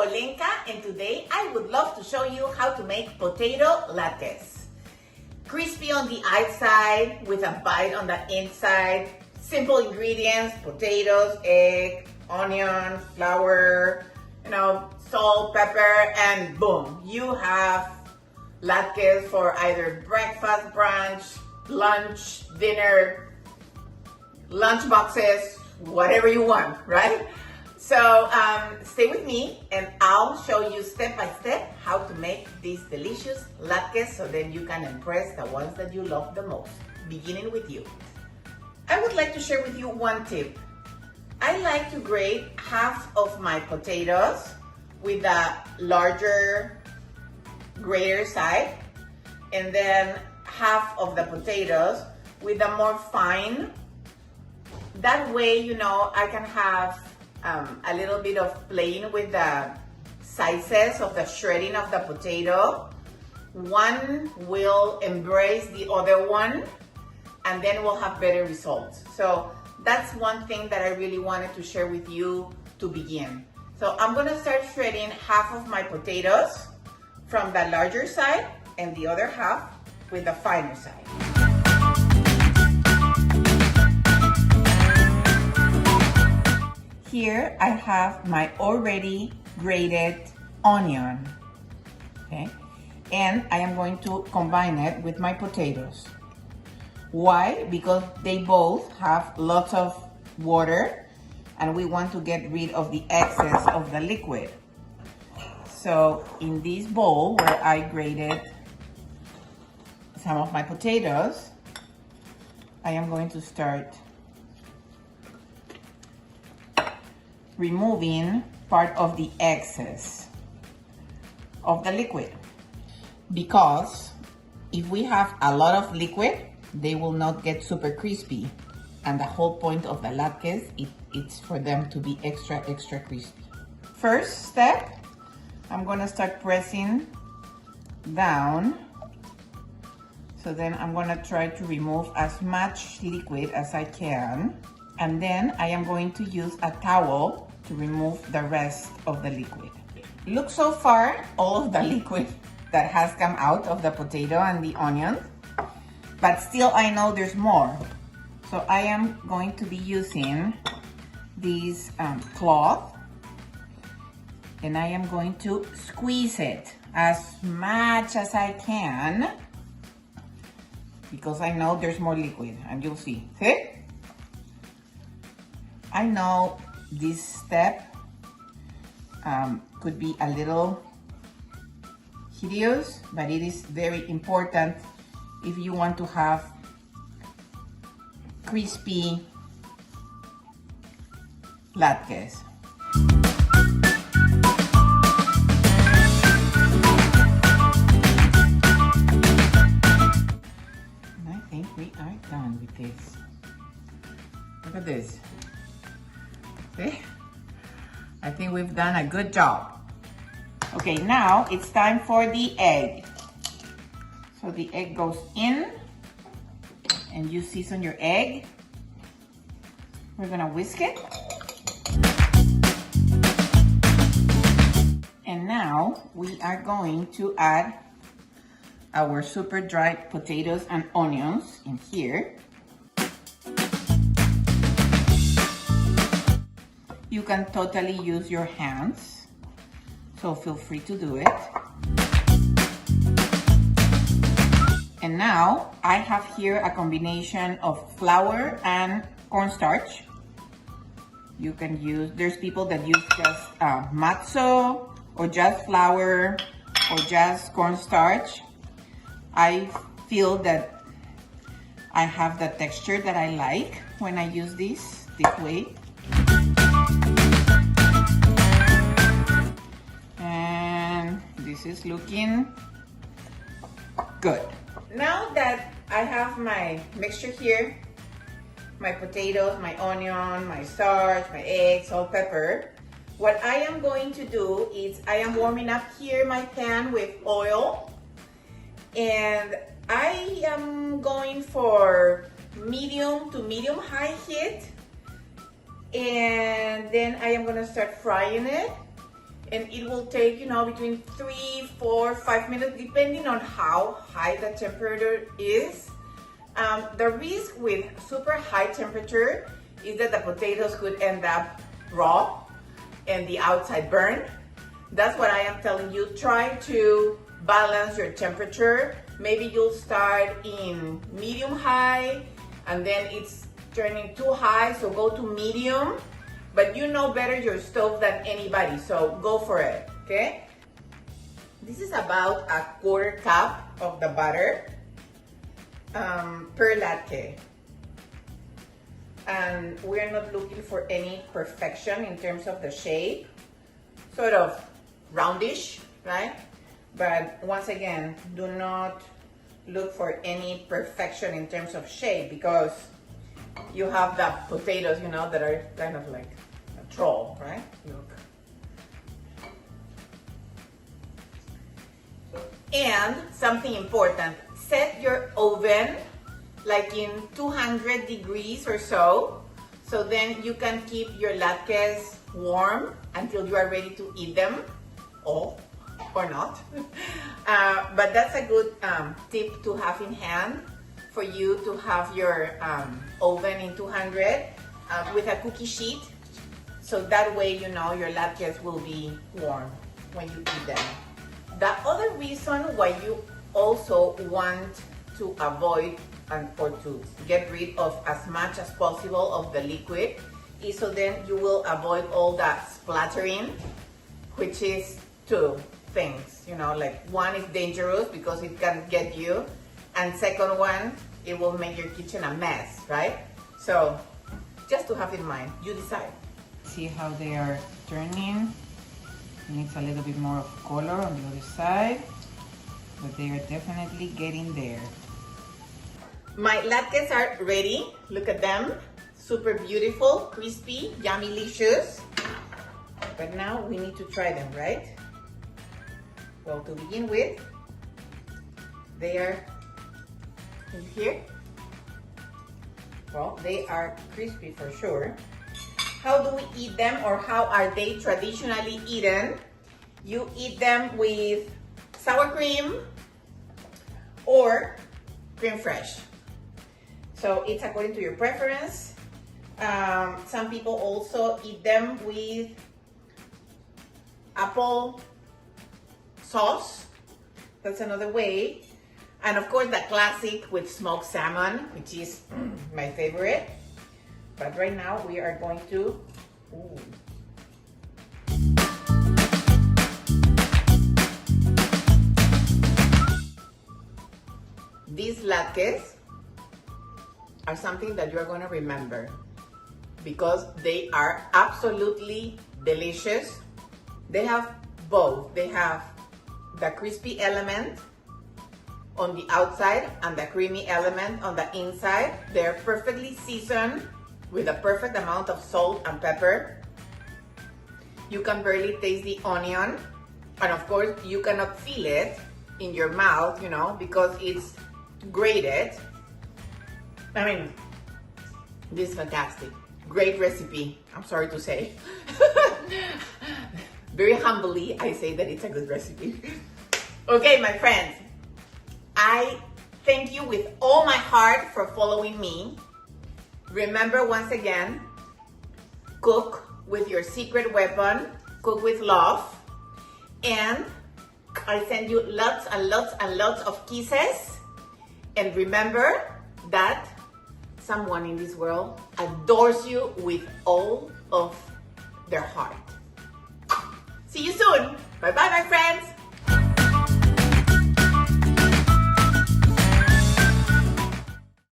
Olenka, and today I would love to show you how to make potato latkes. Crispy on the outside with a bite on the inside. Simple ingredients: potatoes, egg, onion, flour, salt, pepper, and boom, you have latkes for either breakfast, brunch, lunch, dinner, lunch boxes, whatever you want, right? So stay with me and I'll show you step by step how to make these delicious latkes so then you can impress the ones that you love the most, beginning with you. I would like to share with you one tip. I like to grate half of my potatoes with the larger grater side and then half of the potatoes with the more fine. That way, I can have a little bit of playing with the sizes of the shredding of the potato. One will embrace the other one and then we'll have better results. So that's one thing that I really wanted to share with you to begin. So I'm gonna start shredding half of my potatoes from the larger side and the other half with the finer side. Here I have my already grated onion, okay? And I am going to combine it with my potatoes. Why? Because they both have lots of water and we want to get rid of the excess of the liquid. So in this bowl where I grated some of my potatoes, I am going to start removing part of the excess of the liquid. Because if we have a lot of liquid, they will not get super crispy. And the whole point of the latkes, it's for them to be extra crispy. First step, I'm gonna start pressing down. So then I'm gonna try to remove as much liquid as I can. And then I am going to use a towel to remove the rest of the liquid. Look so far, all of the liquid that has come out of the potato and the onion, but still I know there's more. So I am going to be using this cloth and I am going to squeeze it as much as I can because I know there's more liquid and you'll see. See? I know this step could be a little hideous, but it is very important if you want to have crispy latkes. And I think we are done with this. Look at this. See? I think we've done a good job. Okay, now it's time for the egg. So the egg goes in and you season your egg. We're gonna whisk it. And now we are going to add our super dried potatoes and onions in here. You can totally use your hands, so feel free to do it. And now I have here a combination of flour and cornstarch. You can use, there's people that use just matzo or just flour or just cornstarch. I feel that I have the texture that I like when I use this way. And this is looking good. Now that I have my mixture here, my potatoes, my onion, my starch, my eggs, salt, pepper, what I am going to do is I am warming up here my pan with oil, and I am going for medium to medium high heat, and then I am gonna start frying it. And it will take, between 3, 4, 5 minutes, depending on how high the temperature is. The risk with super high temperature is that the potatoes could end up raw and the outside burned. That's what I am telling you. Try to balance your temperature. Maybe you'll start in medium high and then it's turning too high, so go to medium. But you know better your stove than anybody, so go for it, okay? This is about a 1/4 cup of the butter per latke. And we're not looking for any perfection in terms of the shape. Sort of roundish, right? But once again, do not look for any perfection in terms of shape because you have the potatoes, that are kind of like a troll, right? Look. And something important, set your oven like in 200 degrees or so then you can keep your latkes warm until you are ready to eat them, or not. But that's a good tip to have in hand for you to have your oven in 200 with a cookie sheet. So that way, your latkes will be warm when you eat them. The other reason why you also want to avoid or to get rid of as much as possible of the liquid is so then you will avoid all that splattering, which is two things, like one is dangerous because it can get you, and second one, it will make your kitchen a mess, right? So just to have in mind, you decide. See how they are turning. It needs a little bit more of color on the other side, but they are definitely getting there. My latkes are ready. Look at them. Super beautiful, crispy, yummy-licious. But now we need to try them, right? Well, to begin with, they are, can you hear? Well, they are crispy for sure. How do we eat them, or how are they traditionally eaten? You eat them with sour cream or creme fraiche. So it's according to your preference. Some people also eat them with apple sauce. That's another way. And of course the classic with smoked salmon, which is my favorite. But right now we are going to, these latkes are something that you're going to remember because they are absolutely delicious. They have both. They have the crispy element on the outside and the creamy element on the inside. They're perfectly seasoned with a perfect amount of salt and pepper. You can barely taste the onion, and of course you cannot feel it in your mouth, because it's grated. I mean, this is fantastic. Great recipe, I'm sorry to say. Very humbly, I say that it's a good recipe. Okay, my friends, I thank you with all my heart for following me. Remember, once again, cook with your secret weapon, cook with love, and I send you lots and lots and lots of kisses. And remember that someone in this world adores you with all of their heart. See you soon. Bye-bye, my friends.